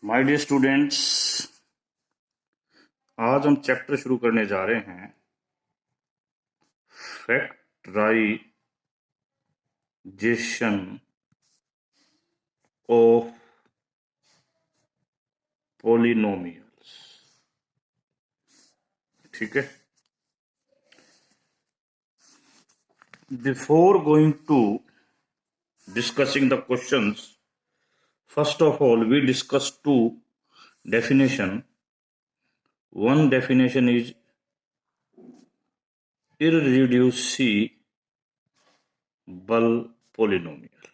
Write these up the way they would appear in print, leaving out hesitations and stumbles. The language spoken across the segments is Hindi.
माय डियर स्टूडेंट्स, आज हम चैप्टर शुरू करने जा रहे हैं फैक्टराइजेशन ऑफ पॉलिनोमियल्स। ठीक है, before going to discussing the questions, first of all we discuss two definition. One definition is irreducible polynomial.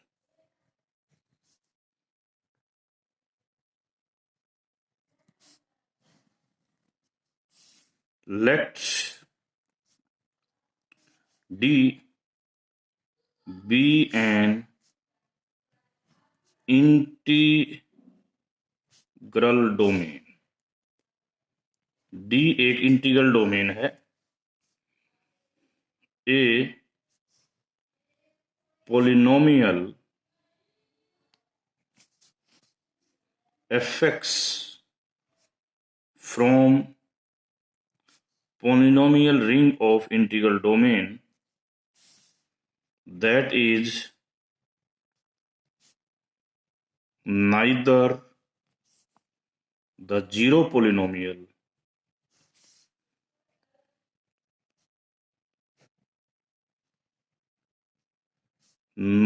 Let D be an integral domain. D एक इंटीग्रल डोमेन है। ए polynomial fx from polynomial ring of integral domain that is neither the zero polynomial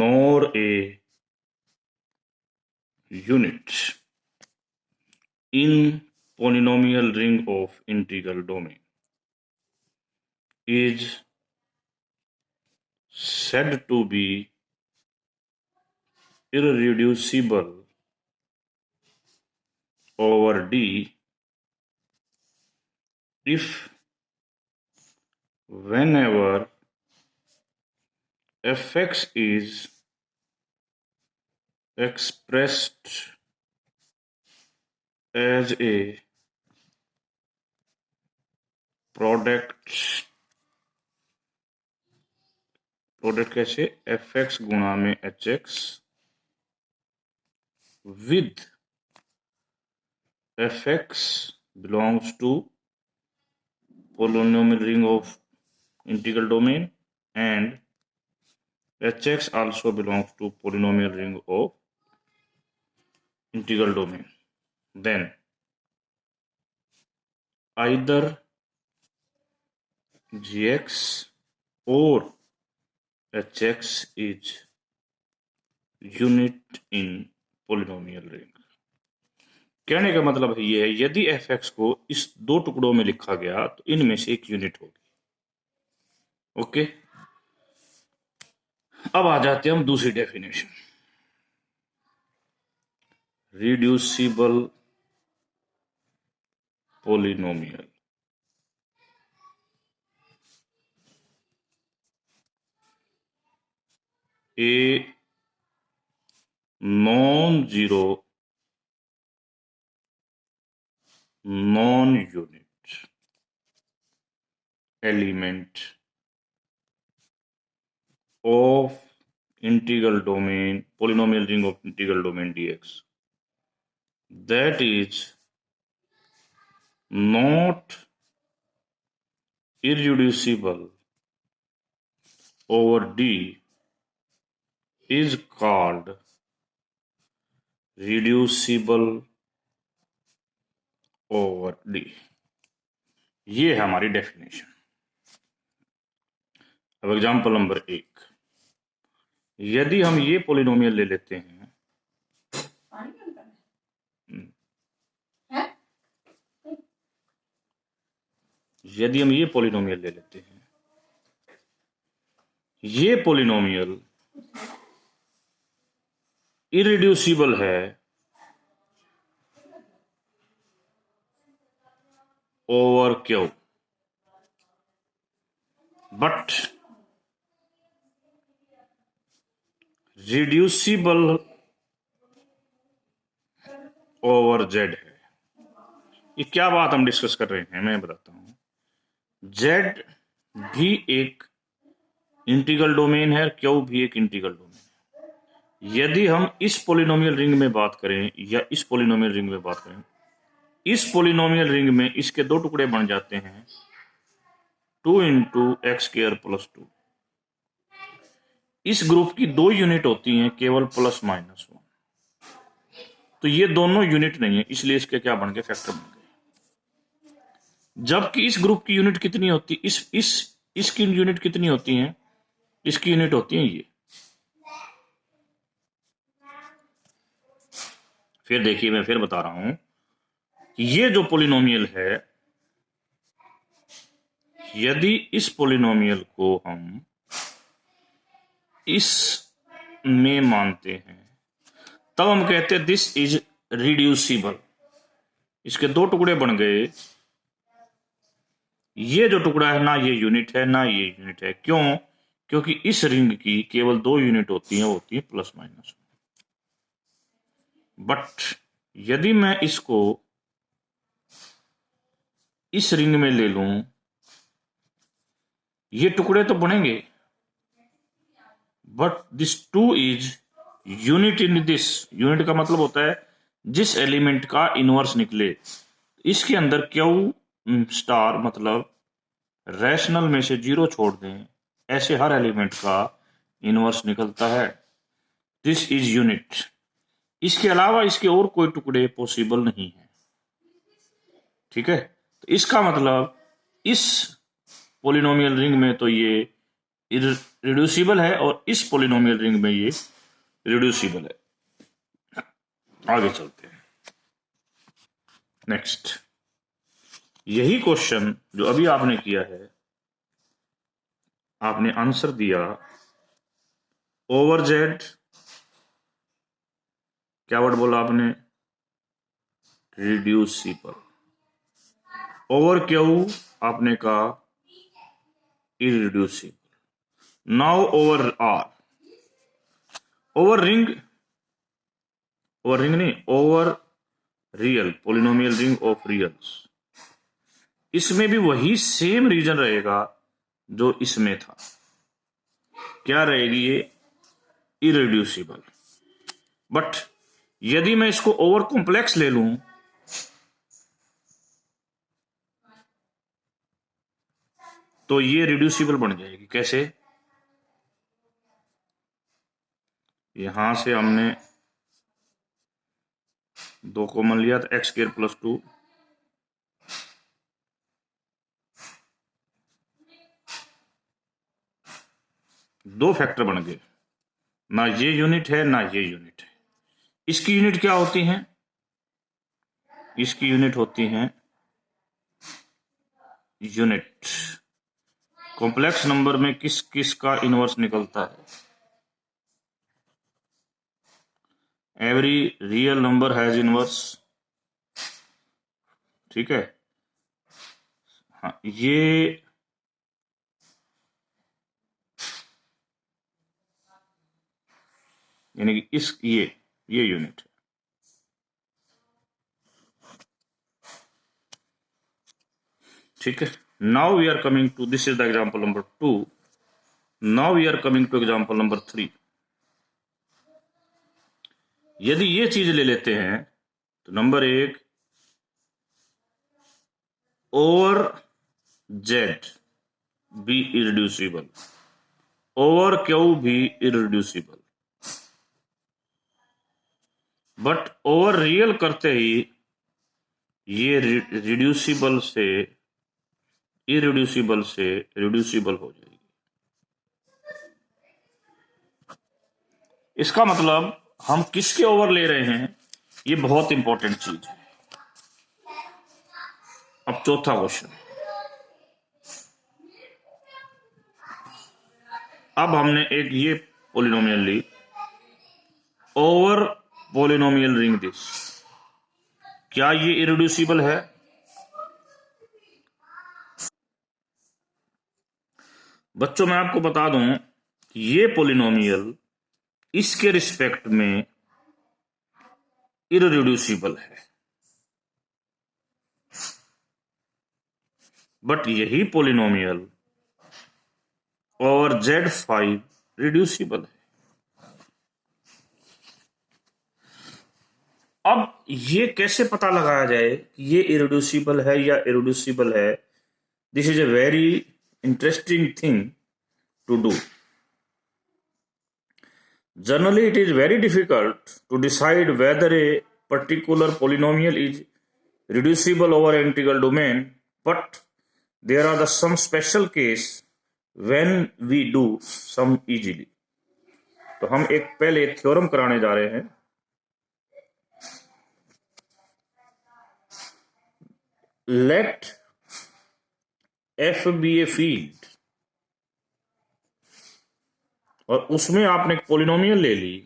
nor a unit in polynomial ring of integral domain is said to be irreducible over D if whenever fx is expressed as a product कैसे fx गुणा में hx with fx belongs to polynomial ring of integral domain and hx also belongs to polynomial ring of integral domain, then either gx or hx is unit in polynomial ring। कहने का मतलब ये है, यदि fx को इस दो टुकड़ों में लिखा गया तो इनमें से एक यूनिट होगी। ओके, अब आ जाते हैं हम दूसरी definition, reducible polynomial. A non zero non unit element of integral domain polynomial ring of integral domain dx that is not irreducible over D is called reducible over D। ये है हमारी डेफिनेशन। अब एग्जांपल नंबर 1, यदि हम ये पोलिनोमियल ले लेते हैं, यदि हम ये पोलिनोमियल ले लेते हैं, ये पोलिनोमियल इरिड्यूसिबल है over Q, but reducible over Z है। ये क्या बात हम डिस्कस कर रहे हैं, मैं बताता हूं। जेड भी एक इंटीग्रल डोमेन है, क्यू भी एक इंटीग्रल डोमेन है। यदि हम इस पोलिनोमियल रिंग में बात करें या इस पोलिनोमियल रिंग में बात करें, इस पोलिनोमियल रिंग में इसके दो टुकड़े बन जाते हैं 2 इंटू एक्स स्क्वायर प्लस 2। इस ग्रुप की दो यूनिट होती हैं केवल प्लस माइनस 1, तो ये दोनों यूनिट नहीं है, इसलिए इसके क्या बन गए, फैक्टर बन गए। जबकि इस ग्रुप की यूनिट कितनी होती, इसकी यूनिट कितनी होती है, इसकी यूनिट होती है ये। फिर देखिए, मैं फिर बता रहा हूं कि ये जो पोलिनोमियल है, यदि इस पोलिनोमियल को हम इस में मानते हैं तब हम कहते हैं दिस इज रिड्यूसिबल। इसके दो टुकड़े बन गए, ये जो टुकड़ा है ना ये यूनिट है ना ये यूनिट है। क्यों? क्योंकि इस रिंग की केवल दो यूनिट होती हैं, वो होती है प्लस माइनस। बट यदि मैं इसको इस रिंग में ले लूं, ये टुकड़े तो बनेंगे, but this two is unit in this. Unit का मतलब होता है जिस एलिमेंट का इनवर्स निकले। इसके अंदर क्यू स्टार मतलब रैशनल में से जीरो छोड़ दें, ऐसे हर एलिमेंट का इनवर्स निकलता है। This is unit. इसके अलावा इसके और कोई टुकड़े पॉसिबल नहीं है। ठीक है, तो इसका मतलब इस पोलिनोमियल रिंग में तो ये रिड्यूसिबल है और इस पोलिनोमियल रिंग में ये रिड्यूसिबल है। आगे चलते हैं। नेक्स्ट, यही क्वेश्चन जो अभी आपने किया है, आपने आंसर दिया ओवर जेड, क्या वर्ड बोला आपने, रिड्यूसिबल। ओवर क्यू आपने कहा irreducible. Now over R, over ring नहीं, over real, polynomial ring of reals. इसमें भी वही सेम रीजन रहेगा जो इसमें था। क्या रहेगी ये, इरिड्यूसिबल। बट यदि मैं इसको ओवर कॉम्प्लेक्स ले लूं तो ये रिड्यूसिबल बन जाएगी। कैसे? यहां से हमने दो कॉमन लिया तो एक्स स्क्वायर प्लस 2, दो फैक्टर बन गए, ना ये यूनिट है ना ये यूनिट है। इसकी यूनिट क्या होती है, इसकी यूनिट होती है यूनिट। कॉम्प्लेक्स नंबर में किस किस का इनवर्स निकलता है, every real number has inverse. ठीक है, हाँ, ये यानी कि इस ये यूनिट है। ठीक है, now we are coming to, this is the example number 2। Now we are coming to example number 3। यदि ये चीज ले लेते हैं तो number 1, over Z be irreducible, over Q भी इरिड्यूसिबल। बट ओवर रियल करते ही ये रिड्यूसिबल से इरिड्यूसिबल से रिड्यूसिबल हो जाएगी। इसका मतलब हम किसके ओवर ले रहे हैं, ये बहुत इंपॉर्टेंट चीज है। अब चौथा क्वेश्चन, अब हमने एक ये पोलिनोमियल ली, ओवर पोलिनोमियल रिंग दिस, क्या ये इरिड्यूसिबल है? बच्चों मैं आपको बता दूं कि ये पोलिनोमियल इसके रिस्पेक्ट में इरिड्यूसिबल है, बट यही पोलिनोमियल ओवर Z5 रिड्यूसिबल है। अब ये कैसे पता लगाया जाए कि ये इरिड्यूसिबल है या इरिड्यूसिबल है? This is a very interesting thing to do. Generally, it is very difficult to decide whether a particular polynomial is reducible over an integral domain, but there are some special case when we do some easily. तो हम एक पहले थ्योरम कराने जा रहे हैं. Let f be a field, और उसमें आपने एक पोलिनोमियल ले ली,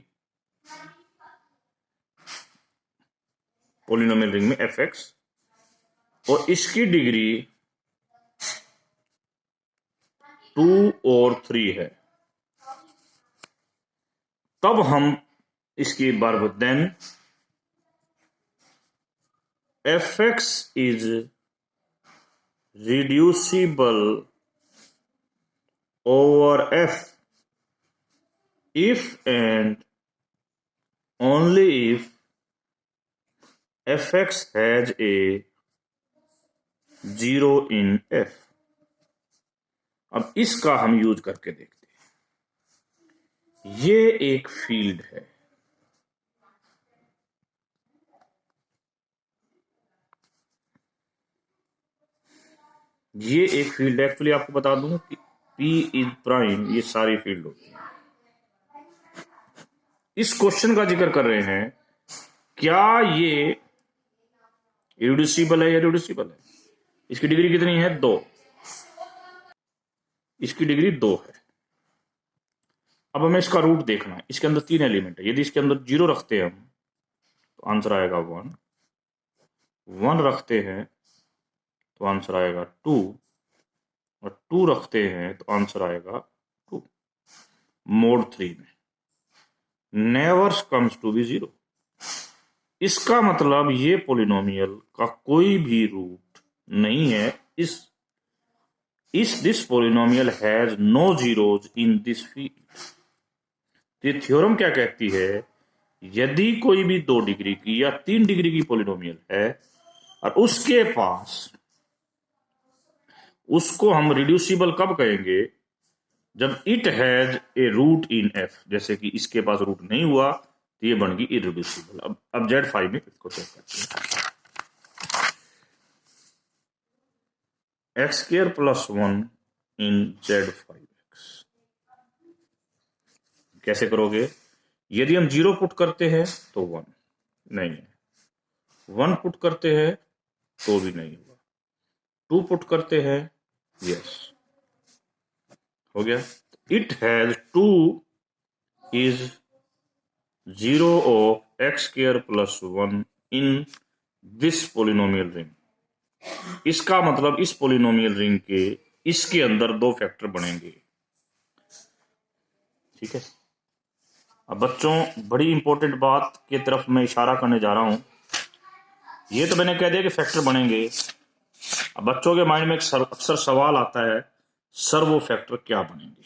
पोलिनोमियल रिंग में fx, और इसकी डिग्री 2 और 3 है. तब हम इसकी verb then fx is reducible over f if and only if fx has a 0 in f. अब इसका हम यूज करके देखते हैं. ये एक फील्ड है. ये एक फील्ड एक्चुअली आपको बता दूं कि P इज प्राइम, ये सारी फील्ड होती है. इस क्वेश्चन का जिक्र कर रहे हैं, क्या ये इरिड्यूसिबल है या रिड्यूसिबल है? इसकी डिग्री कितनी है? 2. इसकी डिग्री 2 है. अब हमें इसका रूट देखना है. इसके अंदर 3 एलिमेंट है. यदि इसके अंदर 0 रखते हैं हम तो आंसर आएगा 1. 1 रखते हैं तो आंसर आएगा 2, और 2 रखते हैं तो आंसर आएगा 2. मोड 3 में नेवर कम्स टू बी 0. इसका मतलब ये पोलिनोमियल का कोई भी रूट नहीं है. This polynomial has no zeros in this field. ये थ्योरम क्या कहती है? यदि कोई भी 2 डिग्री की या 3 डिग्री की पोलिनोमियल है और उसके पास, उसको हम रिड्यूसिबल कब कहेंगे? जब it has a root in F. जैसे कि इसके पास रूट नहीं हुआ तो ये बन गई इरिड्यूसिबल. अब Z5 में इसको चेक करते हैं. x² + 1 इन Z5x. कैसे करोगे? यदि हम 0 पुट करते हैं तो 1 नहीं है, 1 पुट करते हैं तो भी नहीं होगा, 2 पुट करते हैं, यस हो गया. It has 2 is 0 of x² + 1 in this polynomial ring. इसका मतलब इस पोलिनोमियल रिंग के इसके अंदर 2 फैक्टर बनेंगे. ठीक है. अब बच्चों, बड़ी इंपॉर्टेंट बात की तरफ मैं इशारा करने जा रहा हूं. ये तो मैंने कह दिया कि फैक्टर बनेंगे. अब बच्चों के माइंड में अक्सर सवाल आता है, सर वो फैक्टर क्या बनेंगे?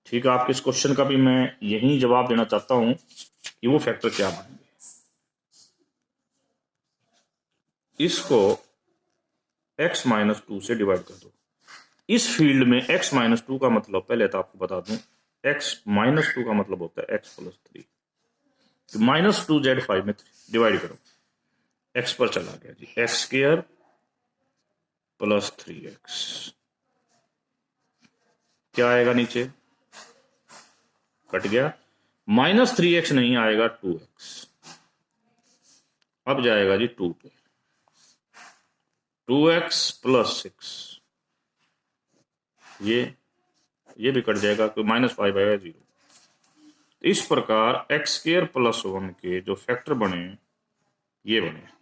ठीक है, आपके इस क्वेश्चन का भी मैं यही जवाब देना चाहता हूं कि वो फैक्टर क्या बनेंगे. इसको x - 2 से डिवाइड कर दो. इस फील्ड में x - 2 का मतलब, पहले तो आपको बता दूं, x - 2 का मतलब होता है x + 3. तो -2 Z5 में डिवाइड करो, x पर चला गया जी, x² + 3x. क्या आएगा नीचे? कट गया. -3x नहीं आएगा, 2x. अब जाएगा जी 2 पे, 2x + 6. ये भी कट जाएगा, तो -5 आएगा 0. इस प्रकार x² + 1 के जो फैक्टर बने, ये बने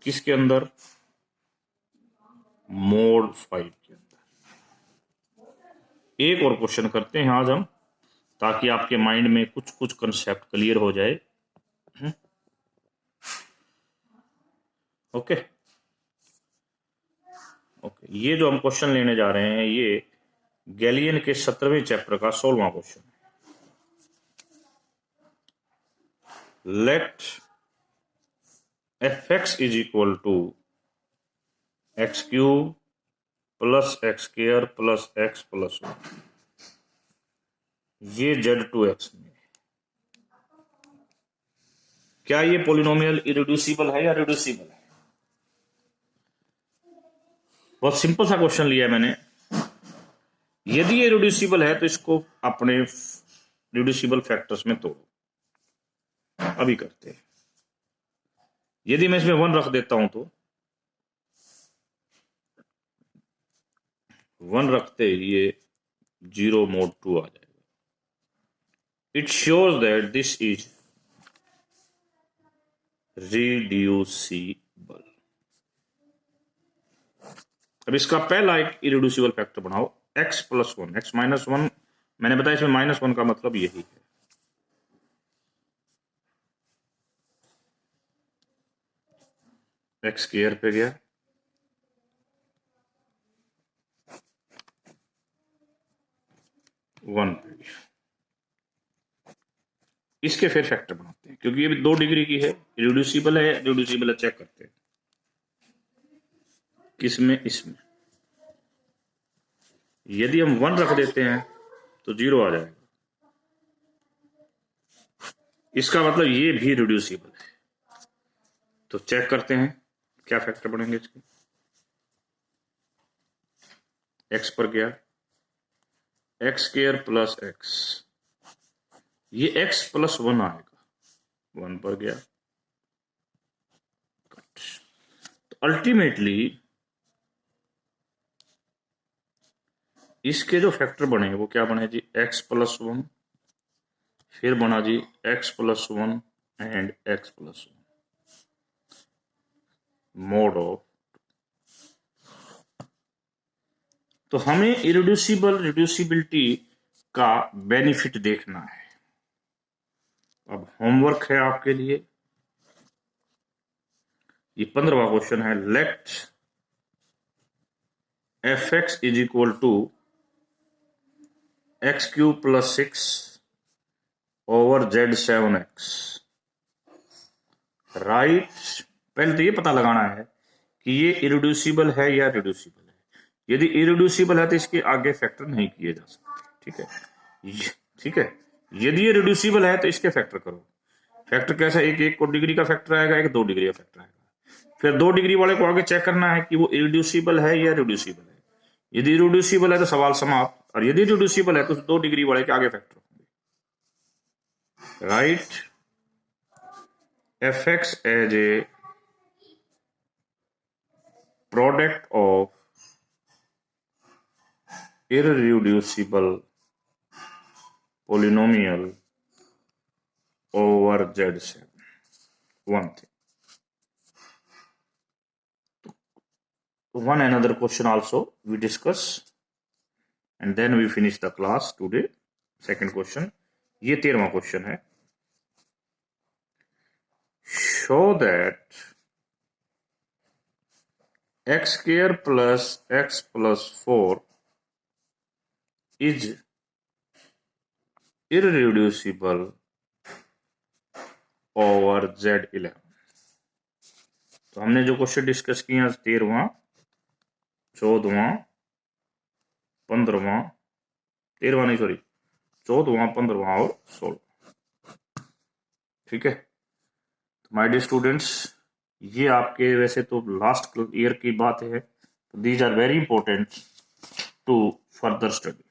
किसके अंदर? मोड 5 के अंदर. एक और क्वेश्चन करते हैं आज हम, ताकि आपके माइंड में कुछ कंसेप्ट क्लियर हो जाए. ओके. ये जो हम क्वेश्चन लेने जा रहे हैं, ये गैलियन के 17वें चैप्टर का 16वां क्वेश्चन है. Let fx is equal to x cube plus x square plus x plus 1, ये z2x में, क्या ये पोलिनोमियल इरिड्यूसिबल है या रिड्यूसिबल है? बहुत सिंपल सा क्वेश्चन लिया है मैंने। यदि ये रिड्यूसिबल है तो इसको अपने रिड्यूसिबल फैक्टर्स में तोड़ो। अभी करते हैं। यदि मैं इसमें 1 रख देता हूं तो 1 रखते ही ये 0 mod 2 आ जाएगा। It shows that this is reducible. अब इसका पहला एक इरिड्यूसिबल फैक्टर बनाओ, x प्लस 1, x माइनस 1, मैंने बताया इसमें -1 का मतलब यही है। x स्क्वायर पे गया, वन पे गया। इसके फिर फैक्टर बनाते हैं, क्योंकि ये भी 2 डिग्री की है, रिड्यूसिबल है, रिड्यूसिबल है, चेक करते हैं किसमें, इसमें। यदि हम 1 रख देते हैं तो 0 आ जाएगा। इसका मतलब ये भी रिड्यूसिबल है। तो चेक करते हैं क्या फैक्टर बनेंगे इसके। x पर गया, एक्स स्क्वायर प्लस एक्स, ये x प्लस 1 आएगा, 1 पर गया। तो अल्टीमेटली इसके जो फैक्टर बने वो क्या बने जी, x प्लस 1, फिर बना जी x plus 1 and x plus 1 mode of. तो हमें इरिड्यूसिबल रिड्यूसिबिलिटी का बेनिफिट देखना है। अब होमवर्क है आपके लिए, ये 15वां क्वेश्चन है। Let fx is equal to x cube plus 6 over z7x। Right, पहले तो ये पता लगाना है कि ये इरिड्यूसिबल है या रिड्यूसिबल है। यदि इरिड्यूसिबल है तो इसके आगे फैक्टर नहीं किए जा सकते। ठीक है, ठीक है। यदि ये रिड्यूसिबल है तो इसके फैक्टर करो। फैक्टर कैसा, एक डिग्री का फैक्टर आएगा, एक 2 डिग्री का फैक्टर आएगा। फिर 2 डिग्री वाले को आगे चेक करना है कि वो इरिड्यूसिबल है या रिड्यूसिबल है। यदि इरिड्यूसिबल है तो सवाल समाप्त, और यदि रिड्यूसिबल है तो 2 डिग्री वाले के आगे फैक्टर होंगे। Right, fx as a product of irreducible polynomial over Z7, one thing. One another question also we discuss and then we finish the class today. Second question, ये 13वां क्वेश्चन है। show that x square plus x plus 4 is irreducible over Z11। तो हमने जो क्वेश्चन डिस्कस किया 13वां, 14वां, 15वां, 13वां नहीं सॉरी 14वां, 15वां और 16। ठीक है, तो माय डियर स्टूडेंट्स, ये आपके वैसे तो लास्ट ईयर की बात है, तो these are very important to further study.